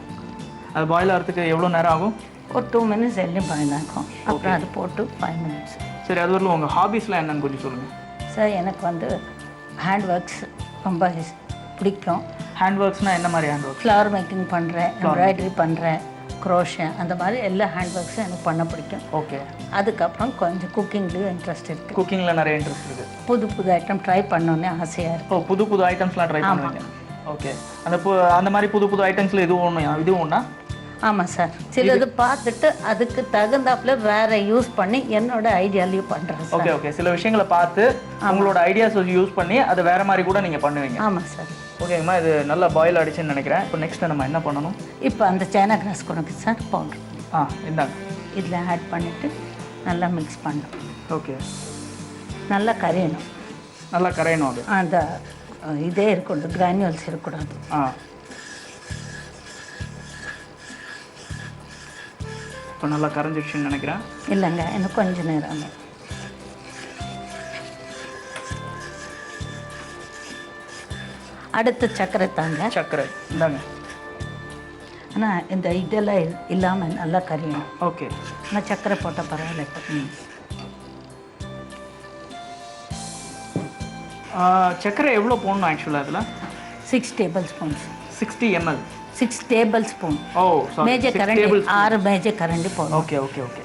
அது பாயில் ஆகிறதுக்கு எவ்வளோ நேரம் ஆகும்?
ஒரு 2 மினிட்ஸ் எல்லாம் பாயில் ஆகும். அப்புறம் அது போட்டு 5 மினிட்ஸ்.
சரி, அது வரல உங்கள் ஹாபீஸ்லாம் என்னன்னு கொஞ்சம் சொல்லுங்கள்.
சார், எனக்கு வந்து ஹேண்ட் ஒர்க்ஸ் ரொம்ப பிடிக்கும்.
ஹேண்ட் ஒர்க்ஸ்னால் என்ன மாதிரி ஹேண்ட் ஒர்க்ஸ்?
ஃப்ளவர் மேக்கிங் பண்ணுறேன், எம்ப்ராய்டரி பண்ணுறேன், க்ரோஷன், அந்த மாதிரி எல்லா ஹேண்ட் ஒர்க்ஸும் எனக்கு பண்ண பிடிக்கும்.
ஓகே.
அதுக்கப்புறம் கொஞ்சம் குக்கிங்லேயும் இன்ட்ரெஸ்ட் இருக்குது.
குக்கிங்கில் நிறைய இன்ட்ரெஸ்ட் இருக்குது.
புது புது ஐட்டம் ட்ரை பண்ணோன்னே ஆசையாக இருக்குது.
ஓ, புது புது ஐட்டம்ஸ்லாம் ட்ரை பண்ணுவீங்க. ஓகே, அந்த மாதிரி புது புது ஐட்டம்ஸில் இதுவும் ஒன்றா?
ஆமாம் சார். சிலது பார்த்துட்டு அதுக்கு தகுந்தாப்புல வேற யூஸ் பண்ணி என்னோட ஐடியாலையும் பண்ணுறேன் சார்.
ஓகே ஓகே, சில விஷயங்களை பார்த்து உங்களோட ஐடியாஸ் யூஸ் பண்ணி அதை வேற மாதிரி கூட நீங்கள் பண்ணுவீங்க.
ஆமாம் சார்.
ஓகேங்கம்மா, இது நல்லா பாயில் ஆகிடுச்சுன்னு நினைக்கிறேன். இப்போ நெக்ஸ்ட் நம்ம என்ன பண்ணணும்?
இப்போ அந்த சைனா கிராஸ் கொடுங்க சார், பவுடர்.
இந்தாங்க.
இதில் ஆட் பண்ணிவிட்டு நல்லா மிக்ஸ் பண்ணணும்.
ஓகே.
நல்லா கரையணும்.
நல்லா கரையணும். அது
அந்த இதே இருக்கக்கூடாது, கிரானியூல்ஸ் இருக்கக்கூடாது.
இப்போ நல்லா கரைஞ்சிடுச்சுன்னு நினைக்கிறேன்.
இல்லைங்க, இன்னும் கொஞ்சம் நேரம். அடுத்து சர்க்கரை தாங்க.
சர்க்கரை இந்தாங்க.
ஆனால் இந்த இதெல்லாம் இல்லாமல் நல்லா கரையணும்.
ஓகே.
ஆனால் சர்க்கரை போட்டால் பரவாயில்ல.
சர்க்கரை எவ்வளோ போடணும் ஆக்சுவலாக அதில்?
6 tablespoons.
60 ml.
6 tablespoon.
ஓ,
மேஜர் கரண்டி 6 மேஜர் கரண்டி போடணும்.
Okay okay okay.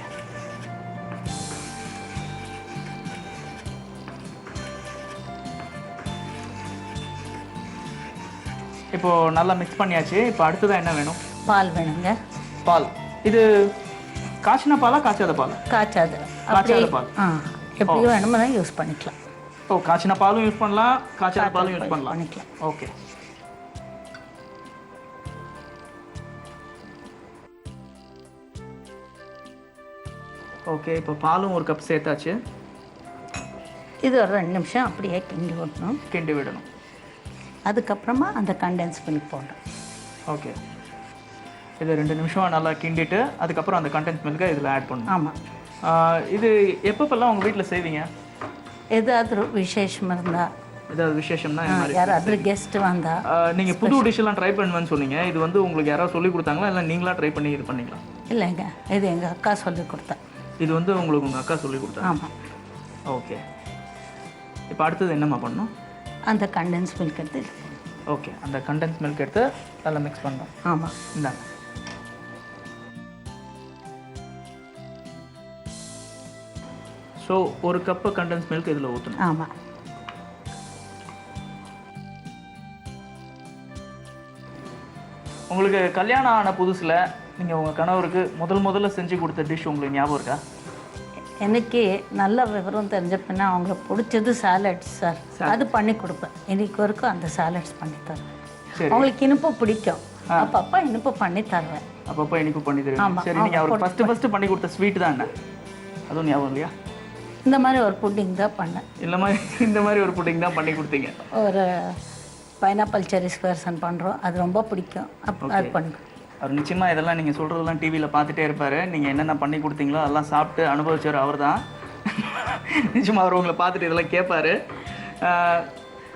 இப்போ நல்லா மிக்ஸ் பண்ணியாச்சு. இப்போ அடுத்ததான் என்ன வேணும்?
பால் வேணுங்க.
பால். இது காய்ச்சின பாலா காய்ச்சாத பாலா?
காய்ச்சாத.
காய்ச்சாத பால்.
எப்படி வேணுமோ யூஸ் பண்ணிக்கலாம்.
ஓ, காய்ச்சின பாலும் யூஸ் பண்ணலாம், காய்ச்சாத பாலும் யூஸ் பண்ணிக்கலாம். ஓகே. ஓகே, இப்போ பாலும் ஒரு கப் சேர்த்தாச்சு.
இது ஒரு 2 நிமிஷம் அப்படியே கிண்டி விடணும்.
கிண்டி விடணும்.
அதுக்கப்புறமா அந்த கண்டென்ஸ் மில்க் போடணும்.
ஓகே, இது 2 நிமிஷம் நல்லா கிண்டிட்டு அதுக்கப்புறம் அந்த கண்டென்ஸ் மில்கை இதில் ஆட் பண்ணணும்.
ஆமாம்.
இது எப்பப்பெல்லாம் உங்கள் வீட்டில் செய்வீங்க?
ஏதாவது விசேஷம் இருந்தால்.
ஏதாவது விசேஷம்னா
யாராவது கெஸ்ட் வந்தால்.
நீங்கள் புது டிஷ்ஷெல்லாம் ட்ரை பண்ணுவேன்னு சொன்னீங்க. இது வந்து உங்களுக்கு யாராவது சொல்லி கொடுத்தாங்களா இல்லை நீங்களா ட்ரை பண்ணி இது பண்ணிக்கலாம்?
இல்லைங்க, இது எங்கள் அக்கா சொல்லி கொடுத்தா.
இது வந்து உங்களுக்கு உங்கள் அக்கா சொல்லி கொடுத்தா?
ஆமாம்.
ஓகே. இப்போ அடுத்தது என்னம்மா பண்ணணும்?
அந்த கண்டென்ஸ் மில்க் எடுத்து.
ஓகே, அந்த கண்டென்ஸ் மில்க் எடுத்து நல்லா மிக்ஸ் பண்ணணும்.
ஆமாம்.
இந்தாங்க. ஸோ ஒரு கப்பு கண்டென்ஸ் மில்க் இதில் ஊற்றணும்.
ஆமாம்.
உங்களுக்கு கல்யாணம் ஆன புதுசில் நீங்கள் உங்கள் கணவருக்கு முதல்ல செஞ்சு கொடுத்த டிஷ் உங்களுக்கு ஞாபகம் இருக்கா?
எனக்கு நல்ல விவரம் தெரிஞ்ச பின்னா அவங்களுக்கு பிடிச்சது சாலட்ஸ் சார். அது பண்ணி கொடுப்பேன். இன்னைக்கு வரைக்கும் அந்த சாலட்ஸ் பண்ணி தருவேன். அவங்களுக்கு இனிப்பு பிடிக்கும். அப்பப்போ இனிப்பு பண்ணி தருவேன்.
அப்பப்போ இனிப்பு பண்ணி தருவேன். சரி, நீங்கள் அவருக்கு ஃபஸ்ட்டு பண்ணி கொடுத்த ஸ்வீட் தான் என்ன? அதுவும் ஞாபகம் இல்லையா?
இந்த மாதிரி ஒரு புட்டிங் தான் பண்ணேன்.
இந்த மாதிரி ஒரு புட்டிங் தான் பண்ணி கொடுத்தீங்க.
ஒரு பைனாப்பிள் செரி ஸ்கொயர்சன் பண்ணுறோம். அது ரொம்ப பிடிக்கும். அது பண்ணுறோம்.
அவர் நிச்சயமாக இதெல்லாம் நீங்கள் சொல்கிறதெல்லாம் டிவியில் பார்த்துட்டே இருப்பார். நீங்கள் என்னென்ன பண்ணி கொடுத்தீங்களோ அதெல்லாம் சாப்பிட்டு அனுபவிச்சவர் அவர் தான். நிச்சயமாக அவர் உங்களை பார்த்துட்டு இதெல்லாம் கேட்பார்.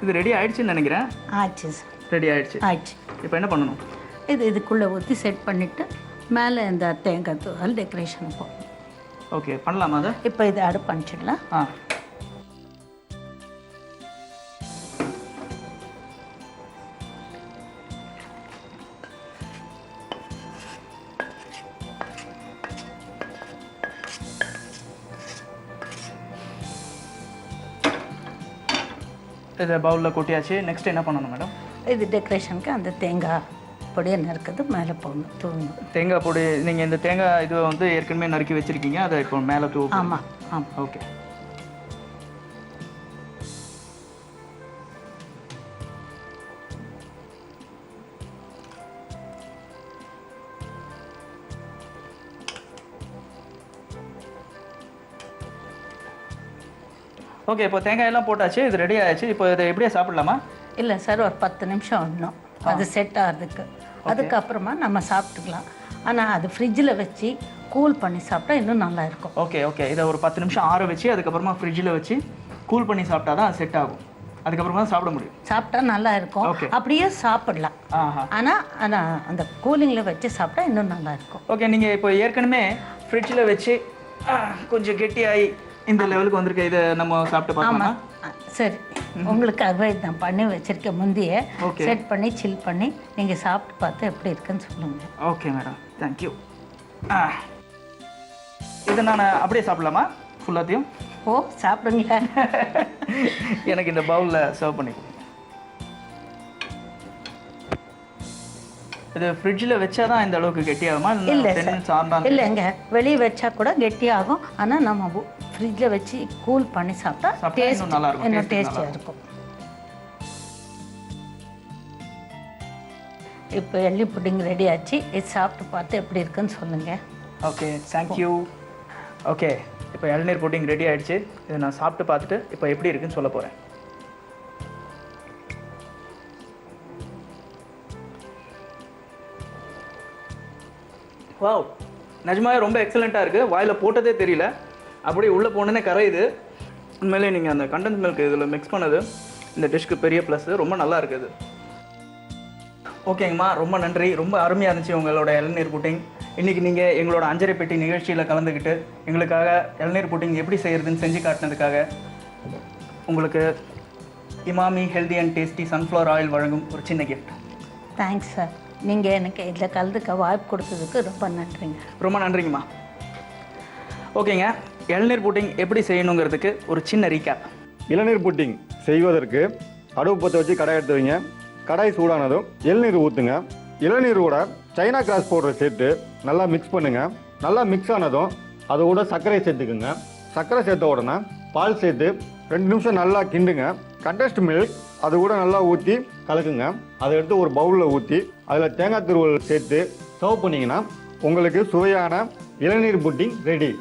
இது ரெடி ஆகிடுச்சின்னு நினைக்கிறேன்.
ஆச்சு சார்.
ரெடி ஆயிடுச்சு.
ஆயிடுச்சு.
இப்போ என்ன பண்ணணும்?
இதுக்குள்ளே ஊற்றி செட் பண்ணிவிட்டு மேலே இந்த தேங்காய் தூள் டெக்கரேஷன் போடணும்.
ஓகே, பண்ணலாமா அதை?
இப்போ இதை அடுப்பு அனுப்பிச்சிடலாம்.
இதை பவுலில் கொட்டியாச்சு. நெக்ஸ்ட் என்ன பண்ணணும் மேடம்?
இது டெக்கரேஷனுக்கு அந்த தேங்காய் பொடியை நறுக்கிறது மேலே போடணும், தூவணும்.
தேங்காய் பொடி நீங்கள் இந்த தேங்காய் இது வந்து ஏற்கனவே நறுக்கி வச்சுருக்கீங்க, அதை இப்போ மேலே தூவ.
ஆமாம் ஆமாம்.
ஓகே. ஓகே, இப்போ தேங்காயெல்லாம் போட்டாச்சு, இது ரெடி ஆயிடுச்சு. இப்போ இதை எப்படியே சாப்பிடலாமா?
இல்லை சார், ஒரு 10 நிமிஷம் இன்னும் அது செட் ஆகிறதுக்கு. அதுக்கப்புறமா நம்ம சாப்பிட்டுக்கலாம். ஆனால் அது ஃப்ரிட்ஜில் வச்சு கூல் பண்ணி சாப்பிட்டா இன்னும் நல்லா இருக்கும்.
ஓகே ஓகே, இதை ஒரு 10 நிமிஷம் ஆற வச்சு அதுக்கப்புறமா ஃப்ரிட்ஜில் வச்சு கூல் பண்ணி சாப்பிட்டா தான் செட் ஆகும். அதுக்கப்புறமா தான் சாப்பிட முடியும்.
சாப்பிட்டா நல்லா இருக்கும். அப்படியே சாப்பிடலாம். ஆனால் அந்த கூலிங்கில் வச்சு சாப்பிட்டா இன்னும் நல்லா இருக்கும்.
ஓகே, நீங்கள் இப்போ ஏற்கனவே ஃப்ரிட்ஜில் வச்சு கொஞ்சம் கெட்டியாகி இந்த லெவலுக்கு வந்திருக்க, இதை நம்ம சாப்பிட்டு பார்க்கலாமா?
சரி, உங்களுக்காகவே நான் பண்ணி வச்சிருக்கேன். முந்தைய செட் பண்ணி சில் பண்ணி நீங்கள் சாப்பிட்டு பார்த்து எப்படி இருக்குன்னு சொல்லுங்கள்.
Okay madam, thank you. இதை நான் அப்படியே சாப்பிடலாமா ஃபுல்லாத்தையும்?
ஓ, சாப்பிடுங்க.
எனக்கு இந்த பவுலில் சர்வ் பண்ணி கொடுங்க. இது ஃப்ரிட்ஜில் வச்சா தான் இந்த அளவுக்கு கெட்டியாகுமா?
இல்லைங்க, வெளியே வச்சா கூட கெட்டியாகும். ஆனால் நம்ம ஃப்ரிட்ஜில் வச்சு கூல் பண்ணி சாப்பிட்டா டேஸ்ட்
நல்லா இருக்கும்,
இன்னும் டேஸ்டியாக இருக்கும். இப்போ எள்ளி புட்டிங் ரெடி ஆச்சு. இது சாப்பிட்டு பார்த்து எப்படி இருக்குன்னு சொல்லுங்கள்.
Okay, thank you. ஓகே, இப்போ இளநீர் புட்டிங் ரெடி ஆகிடுச்சு. இதை நான் சாப்பிட்டு பார்த்துட்டு இப்போ எப்படி இருக்குன்னு சொல்ல போகிறேன். வாவ், நிஜமாவே ரொம்ப எக்ஸலண்ட்டாக இருக்குது. வாயில் போட்டதே தெரியல, அப்படியே உள்ளே போனோன்னே கரையுது. உண்மையிலே நீங்கள் அந்த கண்டன்ஸ் மில்க் இதில் மிக்ஸ் பண்ணது இந்த டிஷ்க்கு பெரிய ப்ளஸ்ஸு. ரொம்ப நல்லா இருக்குது. ஓகேங்கம்மா, ரொம்ப நன்றி. ரொம்ப அருமையாக இருந்துச்சு உங்களோட இளநீர் புட்டிங். இன்றைக்கி நீங்கள் எங்களோட அஞ்சரை பெட்டி நிகழ்ச்சியில் கலந்துக்கிட்டு எங்களுக்காக இளநீர் புட்டிங் எப்படி செய்கிறதுன்னு செஞ்சு காட்டினதுக்காக உங்களுக்கு Emami healthy and tasty sunflower oil வழங்கும் ஒரு சின்ன கிஃப்ட்.
Thanks sir. நீங்கள் எனக்கு இதில் கலந்துக்க வாய்ப்பு கொடுத்ததுக்கு ரொம்ப நன்றிங்க.
ரொம்ப நன்றிங்கம்மா. ஓகேங்க, இளநீர் புட்டிங் எப்படி செய்யணுங்கிறதுக்கு ஒரு சின்ன ரீகேப்.
இளநீர் புட்டிங் செய்வதற்கு அடுப்பு பற்ற வச்சு கடாய் எடுத்து வைங்க. கடாய் சூடானதும் இளநீர் ஊற்றுங்க. இளநீரோட சைனா கிராஸ் பவுடரை சேர்த்து நல்லா மிக்ஸ் பண்ணுங்கள். நல்லா மிக்ஸ் ஆனதும் அதோட சர்க்கரை சேர்த்துக்குங்க. சர்க்கரை சேர்த்த உடனே பால் சேர்த்து 2 நிமிஷம் நல்லா கிண்டுங்க. கண்டஸ்ட் மில்க் அது கூட நல்லா ஊற்றி கலக்குங்க. அதை எடுத்து ஒரு பவுலில் ஊற்றி அதில் தேங்காய் துருவல் சேர்த்து சர்வ் பண்ணிங்கன்னா உங்களுக்கு சுவையான இளநீர் புட்டிங் ரெடி.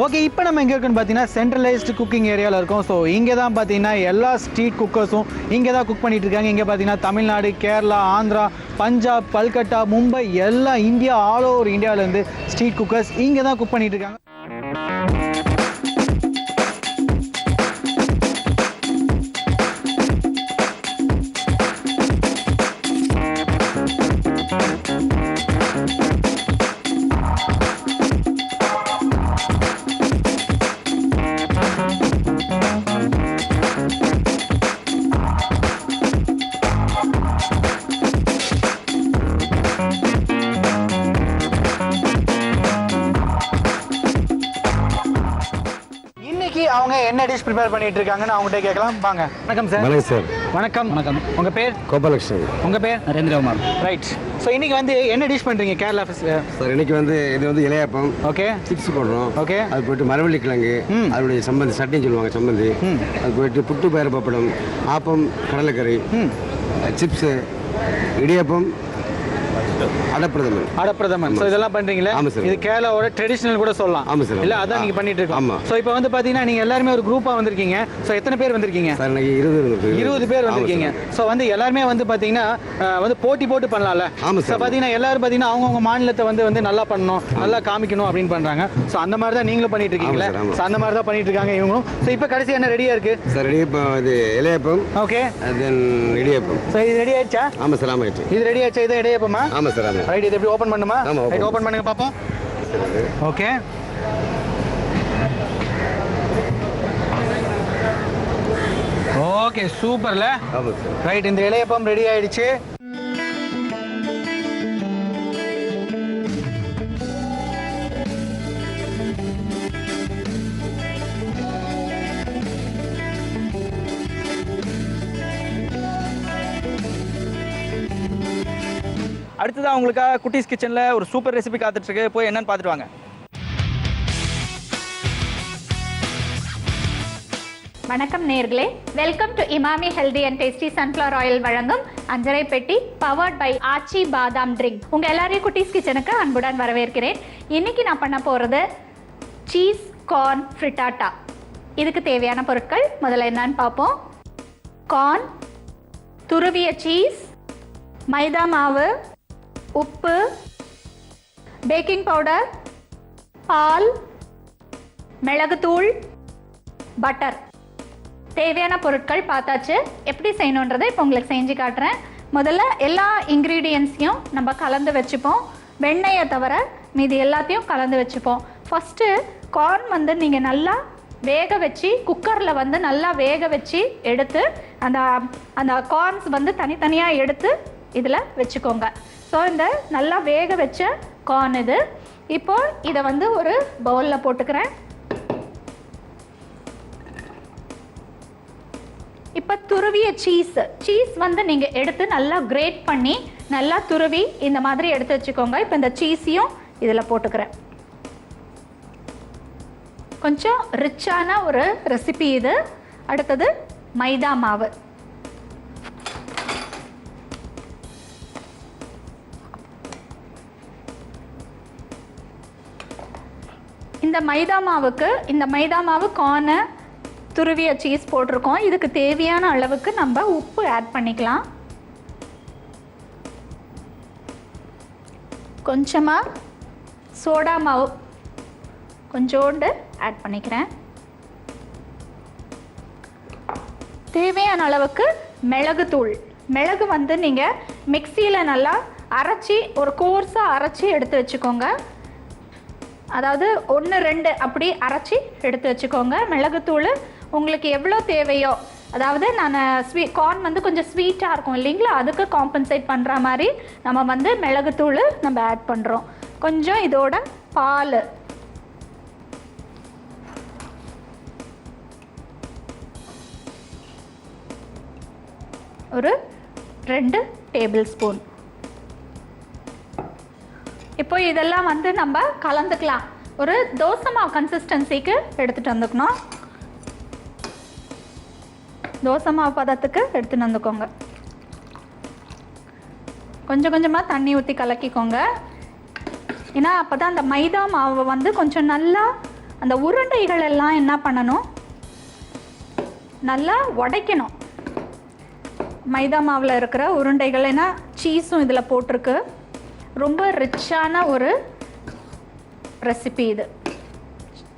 ஓகே, இப்போ நம்ம எங்கே இருக்குன்னு பார்த்தீங்கன்னா சென்ட்ரலைஸ்டு குக்கிங் ஏரியாவில் இருக்கோம். ஸோ இங்கே தான் பார்த்தீங்கன்னா எல்லா ஸ்ட்ரீட் குக்கர்ஸும் இங்கே தான் குக் பண்ணிட்டு இருக்காங்க. இங்கே பார்த்தீங்கன்னா தமிழ்நாடு, கேரளா, ஆந்திரா, பஞ்சாப், கல்கட்டா, மும்பை, எல்லா இந்தியா, ஆல் ஓவர் இந்தியாவிலேருந்து ஸ்ட்ரீட் குக்கர்ஸ் இங்கே தான் குக் பண்ணிட்டு இருக்காங்க. அவங்க என்ன டிஷ் ப்ரிப்பேர் பண்ணிட்டு இருக்காங்கன்னு அவங்ககிட்ட கேட்கலாம். வாங்க. வணக்கம் சார்.
வணக்கம் சார்.
வணக்கம். வணக்கம். உங்கள் பேர்?
கோபாலகிருஷ்ணன்.
உங்கள் பேர்?
நரேந்திரகுமார்.
ரைட். ஸோ இன்னைக்கு வந்து என்ன டிஷ் பண்ணுறீங்க கேரளா ஃபெஸ்டிவல்?
சார் இன்னைக்கு வந்து இது வந்து இலையாப்பம்.
ஓகே.
சிப்ஸ் போடுறோம்.
ஓகே.
அது போயிட்டு மரவள்ளி கிழங்கு, அதனுடைய சம்பந்தி சட்னி சொல்லுவாங்க சம்பந்தி. அது போயிட்டு புட்டு பயிறு பப்படம், ஆப்பம், கடலைக்கறி, சிப்ஸு, இடியாப்பம், அடப்பிரதமன்.
அடப்பிரதமன். ஸோ இதெல்லாம் பண்றீங்களா?
ஆமாம் சார்.
இது கேரளாவோட ட்ரெடிஷனல் கூட சொல்லலாம்.
ஆமாம் சார்.
இல்லை அதான் நீங்கள் பண்ணிட்டு இருக்கோம்.
ஆமாம்.
ஸோ இப்போ வந்து பார்த்தீங்கன்னா நீங்கள் எல்லாருமே ஒரு குரூப்பாக வந்திருக்கீங்க. ஸோ எத்தனை பேர் வந்திருக்கீங்க?
சார் எனக்கு 20
பேர் வந்திருக்கீங்க. ஸோ வந்து எல்லாருமே வந்து பார்த்தீங்கன்னா வந்து போட்டி போட்டு பண்ணலாம்ல?
ஆமாம்
ஸோ
சார்.
பார்த்தீங்கன்னா எல்லாரும் பார்த்தீங்கன்னா அவங்கவுங்க மாநிலத்தை வந்து நல்லா பண்ணணும், நல்லா காமிக்கணும் அப்படின்னு பண்ணுறாங்க. ஸோ அந்த மாதிரி தான் நீங்களும் பண்ணிட்டு இருக்கீங்களா?
ஆமாம் சார், ஆமாம்.
ஸோ அந்த மாதிரி தான் பண்ணிட்டு இருக்காங்க இவங்களும். ஸோ இப்போ கடைசி என்ன ரெடியாக இருக்கு?
சார் இடியப்பம், இது இலையப்பம்.
ஓகே.
தென் இடியப்பம்.
ஸோ இது ரெடி ஆயிடுச்சா?
ஆமாம் சார், ஆமாம்.
இது ரெடி ஆயிடுச்சா? இது இடையப்பமா?
ஆமாம் சார், ஆமாம்.
ரைட். இது எப்படி ஓப்பன் பண்ணுமா?
ஆமாம்,
ரைட், ஓப்பன் பண்ணுங்க பாப்போம். ஓகே. ஓகே, சூப்பர்ல.
ஆமாம் சார்.
ரைட், இந்த இலையப்பம் ரெடி ஆயிடுச்சு.
அடுத்ததான் உங்களுக்காக குட்டீஸ் கிச்சனில் ஒரு சூப்பர் ரெசிபி காத்துட்ருக்கு. போய் என்னன்னு பார்த்துட்டு வாங்க.
வணக்கம் நேர்களே, welcome to Emami healthy and tasty sunflower oil வழங்கும் அஞ்சரை பெட்டி பவர்ட் பை ஆச்சி பாதாம் ட்ரிங்க். உங்க எல்லாரையும் குட்டீஸ் கிச்சனுக்கு அன்புடன் வரவேற்கிறேன். இன்னைக்கு நான் பண்ண போறது சீஸ் கார்ன் ஃப்ரிட்டாட்டா. இதுக்கு தேவையான பொருட்கள் முதல்ல என்னன்னு பார்ப்போம். கார்ன், துருவிய சீஸ், மைதா மாவு, உப்பு, பேக்கிங் பவுடர், பால், மிளகுத்தூள், பட்டர். தேவையான பொருட்கள் பார்த்தாச்சு. எப்படி செய்யணுன்றதை இப்போ உங்களுக்கு செஞ்சு காட்டுறேன். முதல்ல எல்லா இன்க்ரீடியன்ஸையும் நம்ம கலந்து வச்சுப்போம். வெண்ணெயை தவிர மீதி எல்லாத்தையும் கலந்து வச்சுப்போம். ஃபஸ்ட்டு கார்ன் வந்து நீங்கள் நல்லா வேக வச்சு குக்கரில் வந்து நல்லா வேக வச்சு எடுத்து அந்த அந்த கார்ன்ஸ் வந்து தனித்தனியாக எடுத்து இதில் வச்சுக்கோங்க. ஸோ இந்த நல்லா வேக வச்ச கார்ன் இது. இப்போ இதை வந்து ஒரு பவுலில் போட்டுக்கிறேன். இப்போ துருவிய சீஸ் வந்து நீங்கள் எடுத்து நல்லா கிரேட் பண்ணி நல்லா துருவி இந்த மாதிரி எடுத்து வச்சுக்கோங்க. இப்போ இந்த சீஸையும் இதில் போட்டுக்கிறேன். கொஞ்சம் ரிச்சான ஒரு ரெசிபி இது. அடுத்தது மைதா மாவு. இந்த மைதா மாவு கார்னு துருவிய சீஸ் போட்டிருக்கோம். இதுக்கு தேவையான அளவுக்கு நம்ம உப்பு ஆட் பண்ணிக்கலாம். கொஞ்சமாக சோடா மாவு கொஞ்சோண்டு ஆட் பண்ணிக்கிறேன். தேவையான அளவுக்கு மிளகுத்தூள். மிளகு வந்து நீங்கள் மிக்சியில் நல்லா அரைச்சி ஒரு கோர்ஸாக அரைச்சி எடுத்து வச்சுக்கோங்க. அதாவது 1-2 அப்படி அரைச்சி எடுத்து வச்சுக்கோங்க. மிளகுத்தூள் உங்களுக்கு எவ்வளோ தேவையோ, அதாவது நான் கார்ன் வந்து கொஞ்சம் ஸ்வீட்டாக இருக்கும் இல்லைங்களா, அதுக்கு காம்பன்சேட் பண்ணுற மாதிரி நம்ம வந்து மிளகுத்தூள் நம்ம ஆட் பண்ணுறோம். கொஞ்சம் இதோட பால், ஒரு 2 டேபிள் ஸ்பூன். இப்போ இதெல்லாம் வந்து நம்ம கலந்துக்கலாம். ஒரு தோசை மாவு கன்சிஸ்டன்சிக்கு எடுத்துகிட்டு வந்துக்கணும். தோசை மாவு பதத்துக்கு எடுத்துகிட்டு வந்துக்கோங்க. கொஞ்சம் கொஞ்சமாக தண்ணி ஊற்றி கலக்கிக்கோங்க. ஏன்னா அப்போ தான் அந்த மைதா மாவை வந்து கொஞ்சம் நல்லா அந்த உருண்டைகள் எல்லாம் என்ன பண்ணணும், நல்லா உடைக்கணும். மைதா மாவில் இருக்கிற உருண்டைகள், ஏன்னா சீஸும் இதில் போட்டிருக்கு. ரொம்ப ரிச்சான ஒரு ரெசிபி இது.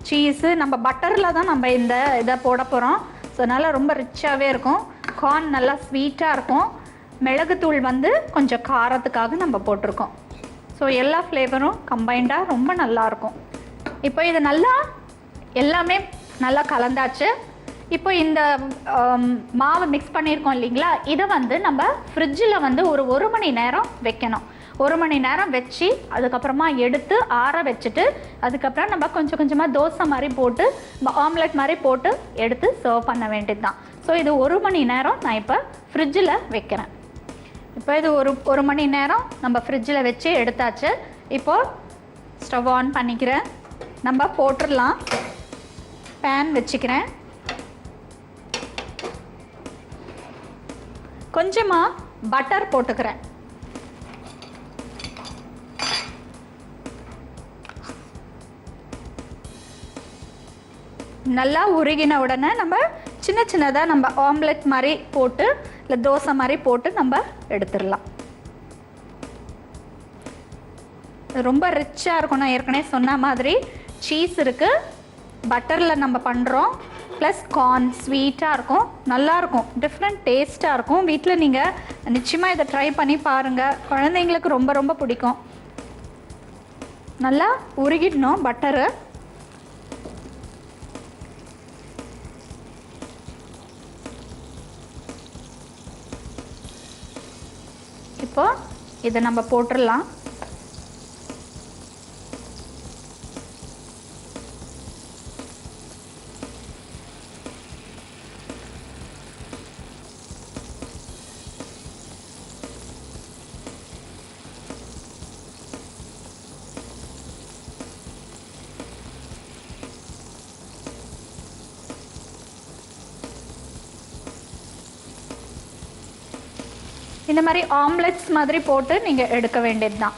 சீஸு நம்ம பட்டரில் தான் நம்ம இந்த இதை போட போகிறோம். ஸோ அதனால் ரொம்ப ரிச்சாகவே இருக்கும். கார்ன் நல்லா ஸ்வீட்டாக இருக்கும். மிளகுத்தூள் வந்து கொஞ்சம் காரத்துக்காக நம்ம போட்டிருக்கோம். ஸோ எல்லா ஃப்ளேவரும் கம்பைண்டாக ரொம்ப நல்லாயிருக்கும். இப்போ இது நல்லா எல்லாமே நல்லா கலந்தாச்சு. இப்போ இந்த மாவு மிக்ஸ் பண்ணியிருக்கோம் இல்லைங்களா, இதை வந்து நம்ம ஃப்ரிட்ஜில் வந்து ஒரு 1 மணி நேரம் வைக்கணும். 1 மணி நேரம் வச்சு அதுக்கப்புறமா எடுத்து ஆற வச்சுட்டு அதுக்கப்புறம் நம்ம கொஞ்சம் கொஞ்சமாக தோசை மாதிரி போட்டு ஆம்லெட் மாதிரி போட்டு எடுத்து சர்வ் பண்ண வேண்டியது தான். ஸோ இது 1 மணி நேரம் நான் இப்போ ஃப்ரிட்ஜில் வைக்கிறேன். இப்போ இது ஒரு மணி நேரம் நம்ம ஃப்ரிட்ஜில் வச்சு எடுத்தாச்சு. இப்போது ஸ்டவ் ஆன் பண்ணிக்கிறேன். நம்ம போட்டுடலாம். பேன் வச்சுக்கிறேன். கொஞ்சமாக பட்டர் போட்டுக்கிறேன். நல்லா உருகின உடனே நம்ம சின்ன சின்னதாக நம்ம ஆம்லெட் மாதிரி போட்டு இல்லை தோசை மாதிரி போட்டு நம்ம எடுத்துடலாம். ரொம்ப ரிச்சாக இருக்கும். நான் ஏற்கனவே சொன்ன மாதிரி சீஸ் இருக்குது, பட்டரில் நம்ம பண்ணுறோம், ப்ளஸ் கார்ன் ஸ்வீட்டாக இருக்கும், நல்லாயிருக்கும், டிஃப்ரெண்ட் டேஸ்ட்டாக இருக்கும். வீட்டில் நீங்கள் நிச்சயமாக இதை ட்ரை பண்ணி பாருங்கள், குழந்தைங்களுக்கு ரொம்ப ரொம்ப பிடிக்கும். நல்லா உருகிடணும் பட்டரு. இப்போ இதை நம்ம போட்டுடலாம். இந்த மாதிரி ஆம்லெட்ஸ் மாதிரி போட்டு நீங்கள் எடுக்க வேண்டியது தான்.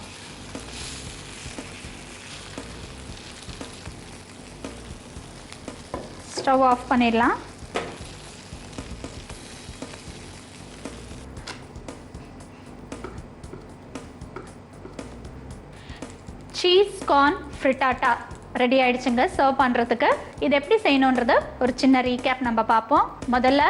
ஸ்டவ் ஆஃப் பண்ணிடலாம். சீஸ் கார்ன் ஃப்ரிட்டாட்டா ரெடி ஆயிடுச்சுங்க சர்வ் பண்ணுறதுக்கு. இது எப்படி செய்யணுன்றது ஒரு சின்ன ரீகேப் நம்ம பார்ப்போம். முதல்ல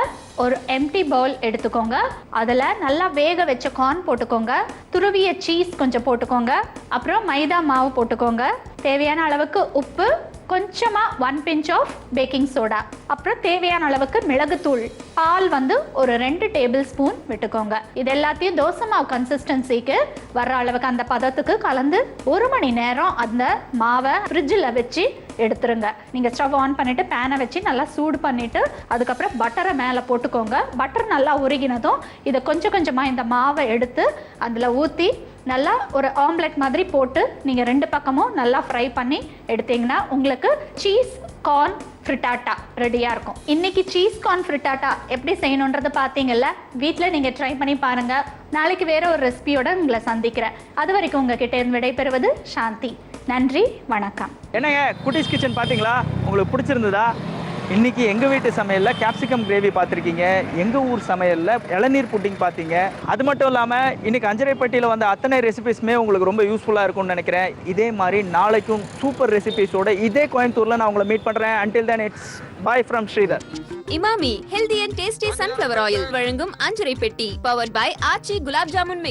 ஒரு எம்டி பவுல் எடுத்துக்கோங்க. அதில் நல்லா வேக வச்ச கார்ன் போட்டுக்கோங்க, துருவிய சீஸ் கொஞ்சம் போட்டுக்கோங்க, அப்புறம் மைதா மாவு போட்டுக்கோங்க, தேவையான அளவுக்கு உப்பு, கொஞ்சமாக 1 pinch ஆஃப் பேக்கிங் சோடா, அப்புறம் தேவையான அளவுக்கு மிளகுத்தூள், பால் வந்து ஒரு 2 டேபிள் ஸ்பூன் விட்டுக்கோங்க. இது எல்லாத்தையும் தோசை மாவு கன்சிஸ்டன்சிக்கு வர்ற அளவுக்கு அந்த பதத்துக்கு கலந்து 1 மணி நேரம் அந்த மாவை ஃப்ரிட்ஜில் வச்சு எடுத்துருங்க. நீங்கள் ஸ்டவ் ஆன் பண்ணிவிட்டு பேனை வச்சு நல்லா சூடு பண்ணிவிட்டு அதுக்கப்புறம் பட்டரை மேலே போட்டுக்கோங்க. பட்டர் நல்லா உருகினதும் இதை கொஞ்சம் கொஞ்சமாக இந்த மாவை எடுத்து அதில் ஊற்றி நல்லா ஒரு ஆம்லெட் மாதிரி போட்டு நீங்கள் 2 பக்கமும் நல்லா ஃப்ரை பண்ணி எடுத்தீங்கன்னா உங்களுக்கு சீஸ் கார்ன் ஃப்ரிட்டாட்டா ரெடியாக இருக்கும். இன்றைக்கி சீஸ் கார்ன் ஃப்ரிட்டாட்டா எப்படி செய்யணுன்றது பார்த்தீங்கல்ல, வீட்டில் நீங்கள் ட்ரை பண்ணி பாருங்கள். நாளைக்கு வேறு ஒரு ரெசிபியோட உங்களை சந்திக்கிறேன். அது வரைக்கும் உங்ககிட்ட இருந்து விடைபெறுவது சாந்தி. நன்றி, வணக்கம்.
என்னங்க குட்டீஸ் கிச்சன் பார்த்தீங்களா? உங்களுக்கு பிடிச்சிருந்ததா? இன்றைக்கி எங்கள் வீட்டு சமையலில் கேப்சிகம் கிரேவி பார்த்துருக்கீங்க, எங்கள் ஊர் சமையலில் இளநீர் புட்டிங் பார்த்தீங்க. அது மட்டும் இல்லாமல் இன்றைக்கி அஞ்சரைப்பட்டியில் வந்த அத்தனை ரெசிபிஸுமே உங்களுக்கு ரொம்ப யூஸ்ஃபுல்லாக இருக்கும்னு நினைக்கிறேன். இதே மாதிரி நாளைக்கும் சூப்பர் ரெசிபிஸோட இதே கோயம்புத்தூரில் நான் உங்களை மீட் பண்ணுறேன். Until then, it's bye from Sridhar.
Emami healthy and tasty sunflower oil வழங்கும் Anjarai Petti, powered by Aachi gulab jamun mix.